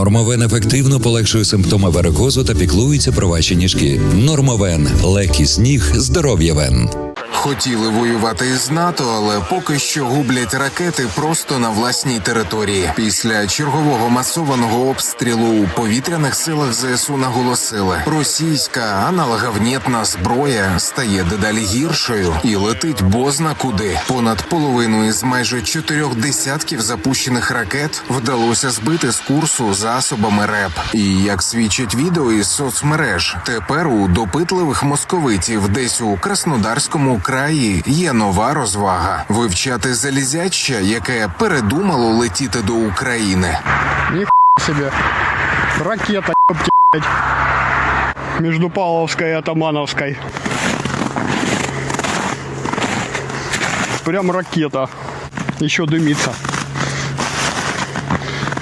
Нормовен ефективно полегшує симптоми варикозу та піклується про ваші ніжки. Нормовен – легкість ніг, здоров'я вен. Хотіли воювати із НАТО, але поки що гублять ракети просто на власній території. Після чергового масованого обстрілу у повітряних силах ЗСУ наголосили, російська аналоговнєтна зброя стає дедалі гіршою і летить бозна куди. Понад половину із майже 4 десятків запущених ракет вдалося збити з курсу засобами РЕП. І, як свідчить відео із соцмереж, тепер у допитливих московитів десь у Краснодарському краї є нова розвага – вивчати залізяча, яке передумало летіти до України. Ніхуя себе. Ракета, ёпті, блядь. Между Павловской и Атамановской. Прям ракета. Еще дымится.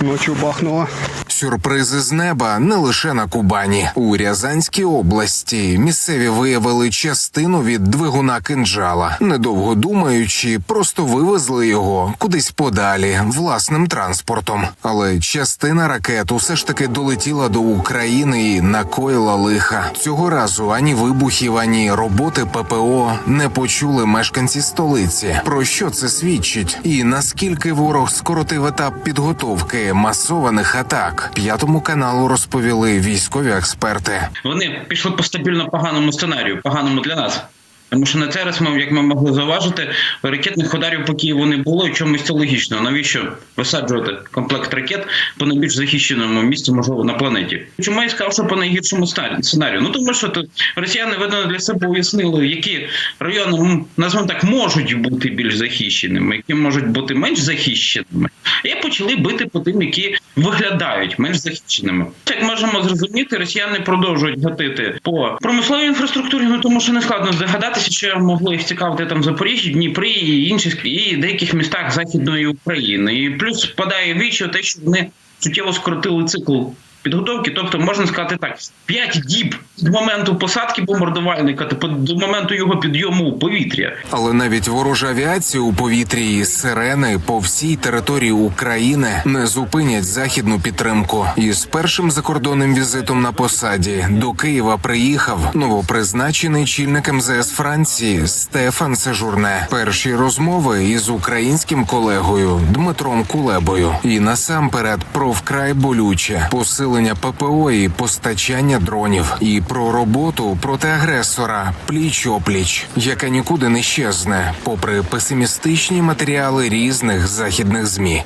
Ночью бахнула. Сюрпризи з неба не лише на Кубані. У Рязанській області місцеві виявили частину від двигуна кинджала. Недовго думаючи, просто вивезли його кудись подалі власним транспортом. Але частина ракет усе ж таки долетіла до України і накоїла лиха. Цього разу ані вибухів, ані роботи ППО не почули мешканці столиці. Про що це свідчить? І наскільки ворог скоротив етап підготовки масованих атак? П'ятому каналу розповіли військові експерти. Вони пішли по стабільно поганому сценарію, поганому для нас. Тому що на цей раз, як ми могли зауважити, ракетних ударів по Києву не було, і чомусь це логічно. Навіщо висаджувати комплект ракет по найбільш захищеному місці, можливо, на планеті? Чому я сказав, що по найгіршому сценарію? Тому що тут росіяни, видно, для себе уяснили, які райони, назвемо так, можуть бути більш захищеними, які можуть бути менш захищеними. І почали бити по тим, які виглядають менш захищеними. Як можемо зрозуміти, росіяни продовжують гатити по промисловій інфраструктурі, тому що не складно здогадатися, що могло їх цікавити там Запоріжжі, Дніпрі і інших, і деяких містах Західної України. І плюс впадає в вічі те, що вони суттєво скоротили цикл підготовки, тобто, можна сказати так, 5 діб з моменту посадки бомбардувальника до моменту його підйому у повітря. Але навіть ворожа авіація у повітрі і сирени по всій території України не зупинять західну підтримку. І з першим закордонним візитом на посаді до Києва приїхав новопризначений чільник МЗС Франції Стефан Сежурне. Перші розмови із українським колегою Дмитром Кулебою. І насамперед про вкрай болюче посилення ППО і постачання дронів. І про роботу проти агресора пліч-опліч, яка нікуди не щезне, попри песимістичні матеріали різних західних ЗМІ.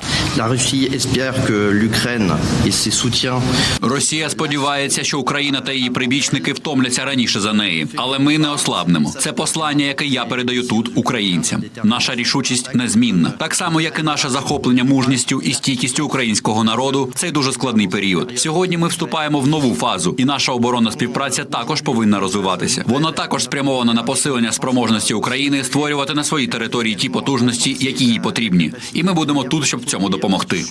Росія сподівається, що Україна та її прибічники втомляться раніше за неї. Але ми не ослабнемо. Це послання, яке я передаю тут українцям. Наша рішучість незмінна. Так само, як і наше захоплення мужністю і стійкістю українського народу в цей дуже складний період. Сьогодні ми вступаємо в нову фазу, і наша оборонна співпраця також повинна розвиватися. Вона також спрямована на посилення спроможності України створювати на своїй території ті потужності, які їй потрібні. І ми будемо тут, щоб в цьому допомогти.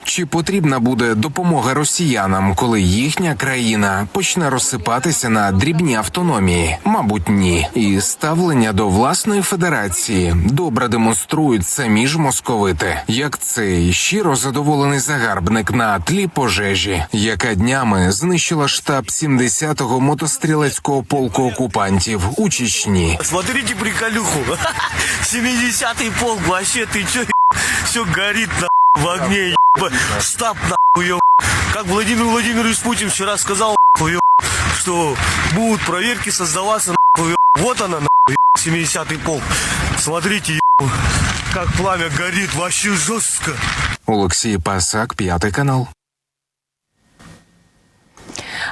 Чи потрібна буде допомога росіянам, коли їхня країна почне розсипатися на дрібні автономії? Мабуть, ні. І ставлення до власної федерації добре демонструють самі ж московити. Як цей щиро задоволений загарбник на тлі пожежі, яка днями знищила штаб 70-го мотострілецького полку окупантів у Чечні. Смотрите приколюху. 70-й полк, вообще ты чё, все горит в огне, штаб нахуй, как Владимир Владимирович Путин вчера сказал, что будут проверки создаваться, вот она, 70-й полк. Смотрите, как пламя горит, вообще жестко. Олексій Пасак, П'ятий канал.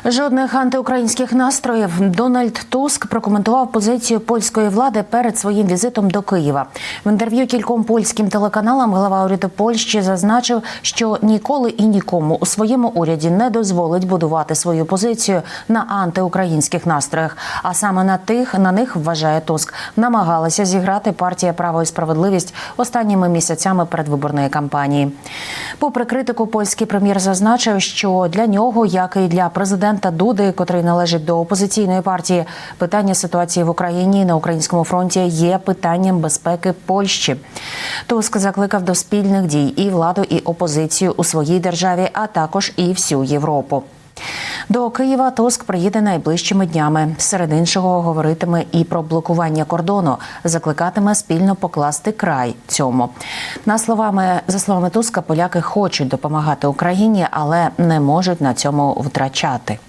Жодних антиукраїнських настроїв. Дональд Туск прокоментував позицію польської влади перед своїм візитом до Києва. В інтерв'ю кільком польським телеканалам глава уряду Польщі зазначив, що ніколи і нікому у своєму уряді не дозволить будувати свою позицію на антиукраїнських настроях. А саме на них, вважає Туск, намагалася зіграти партія «Право і справедливість» останніми місяцями передвиборної кампанії. Попри критику, польський прем'єр зазначив, що для нього, як і для президента Дуди, котрий належить до опозиційної партії, питання ситуації в Україні і на українському фронті є питанням безпеки Польщі. Туск закликав до спільних дій і владу, і опозицію у своїй державі, а також і всю Європу. До Києва Туск приїде найближчими днями. Серед іншого говоритиме і про блокування кордону, закликатиме спільно покласти край цьому. За словами Туска, поляки хочуть допомагати Україні, але не можуть на цьому втрачати.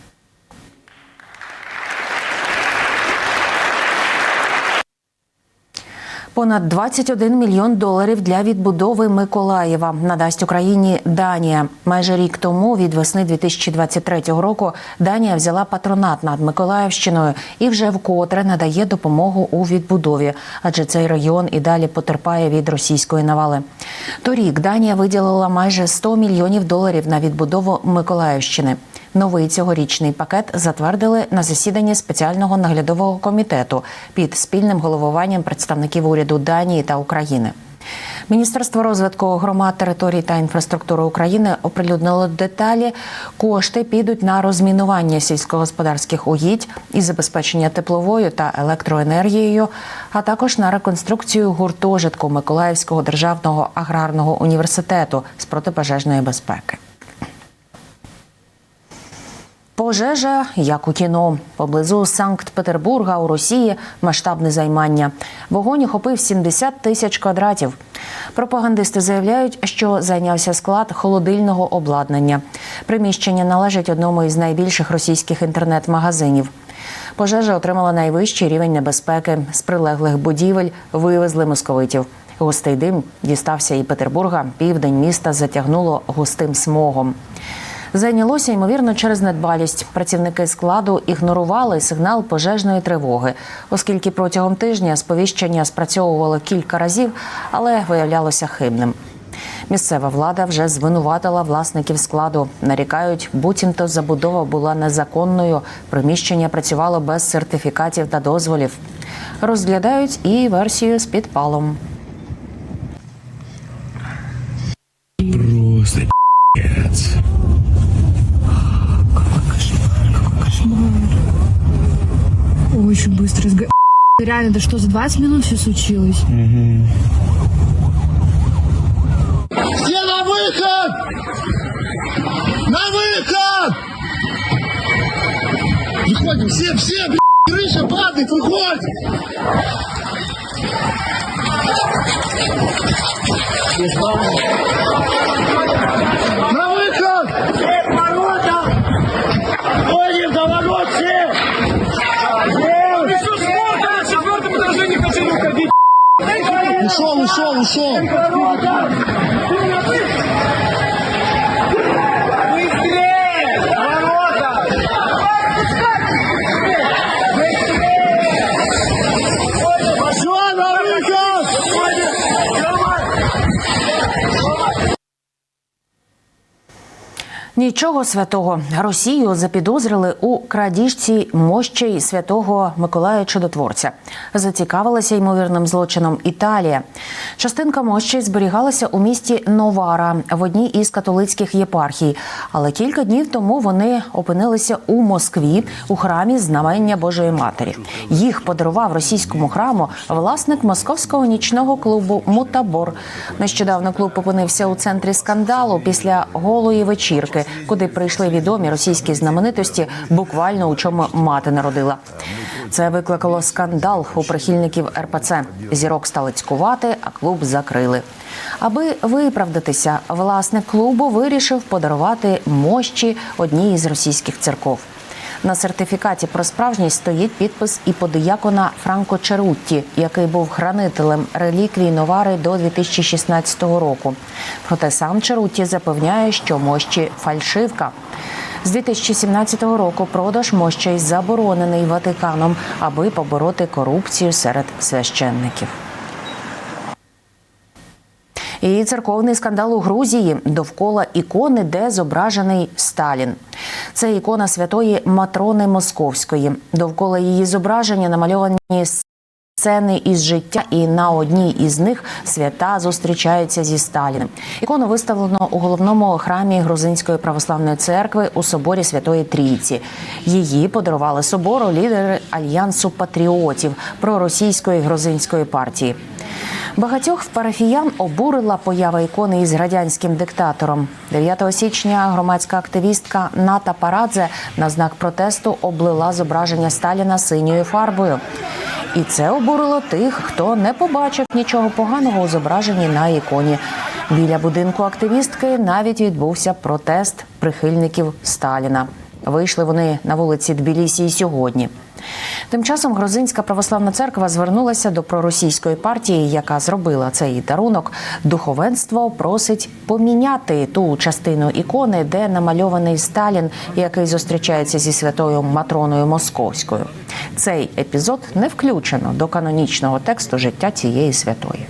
Понад 21 мільйон доларів для відбудови Миколаєва надасть Україні Данія. Майже рік тому, від весни 2023 року, Данія взяла патронат над Миколаївщиною і вже вкотре надає допомогу у відбудові, адже цей регіон і далі потерпає від російської навали. Торік Данія виділила майже 100 мільйонів доларів на відбудову Миколаївщини. Новий цьогорічний пакет затвердили на засіданні спеціального наглядового комітету під спільним головуванням представників уряду Данії та України. Міністерство розвитку громад, територій та інфраструктури України оприлюднило деталі. Кошти підуть на розмінування сільськогосподарських угідь і забезпечення тепловою та електроенергією, а також на реконструкцію гуртожитку Миколаївського державного аграрного університету з протипожежної безпеки. Пожежа, як у кіно. Поблизу Санкт-Петербурга у Росії масштабне займання. Вогонь охопив 70 тисяч квадратів. Пропагандисти заявляють, що зайнявся склад холодильного обладнання. Приміщення належить одному із найбільших російських інтернет-магазинів. Пожежа отримала найвищий рівень небезпеки. З прилеглих будівель вивезли московитів. Густий дим дістався і Петербурга. Південь міста затягнуло густим смогом. Зайнялося, ймовірно, через недбалість. Працівники складу ігнорували сигнал пожежної тривоги, оскільки протягом тижня сповіщення спрацьовувало кілька разів, але виявлялося хибним. Місцева влада вже звинуватила власників складу. Нарікають, буцімто забудова була незаконною, приміщення працювало без сертифікатів та дозволів. Розглядають і версію з підпалом. Просто пи***ц. Очень быстро. Реально, да что, за 20 минут все случилось? Все на выход! На выход! Выходим, все, блядь, крыша падает, выходим! На выход! Все к воротам! Ходим до ворот, все! Ушел! Нічого святого. Росію запідозрили у крадіжці мощей святого Миколая Чудотворця. Зацікавилася ймовірним злочином Італія. Частинка мощей зберігалася у місті Новара в одній із католицьких єпархій. Але кілька днів тому вони опинилися у Москві у храмі Знамення Божої Матері. Їх подарував російському храму власник московського нічного клубу «Мутабор». Нещодавно клуб опинився у центрі скандалу після голої вечірки, куди прийшли відомі російські знаменитості, буквально у чому мати народила. Це викликало скандал у прихильників РПЦ. Зірок стали цькувати, а клуб закрили. Аби виправдатися, власник клубу вирішив подарувати мощі одній із російських церков. На сертифікаті про справжність стоїть підпис іподіякона Франко Черутті, який був хранителем реліквій Новари до 2016 року. Проте сам Черутті запевняє, що мощі – фальшивка. З 2017 року продаж мощей заборонений Ватиканом, аби побороти корупцію серед священників. І церковний скандал у Грузії довкола ікони, де зображений Сталін. Це ікона святої Матрони Московської. Довкола її зображення намальовані сцени із життя, і на одній із них свята зустрічаються зі Сталіним. Ікону виставлено у головному храмі Грузинської православної церкви у соборі Святої Трійці. Її подарували собору лідери Альянсу патріотів проросійської грузинської партії. Багатьох парафіян обурила поява ікони із радянським диктатором. 9 січня громадська активістка Ната Парадзе на знак протесту облила зображення Сталіна синьою фарбою. І це обурило тих, хто не побачив нічого поганого у зображенні на іконі. Біля будинку активістки навіть відбувся протест прихильників Сталіна. Вийшли вони на вулиці Тбілісі і сьогодні. Тим часом Грузинська православна церква звернулася до проросійської партії, яка зробила цей дарунок. Духовенство просить поміняти ту частину ікони, де намальований Сталін, який зустрічається зі святою Матроною Московською. Цей епізод не включено до канонічного тексту життя цієї святої.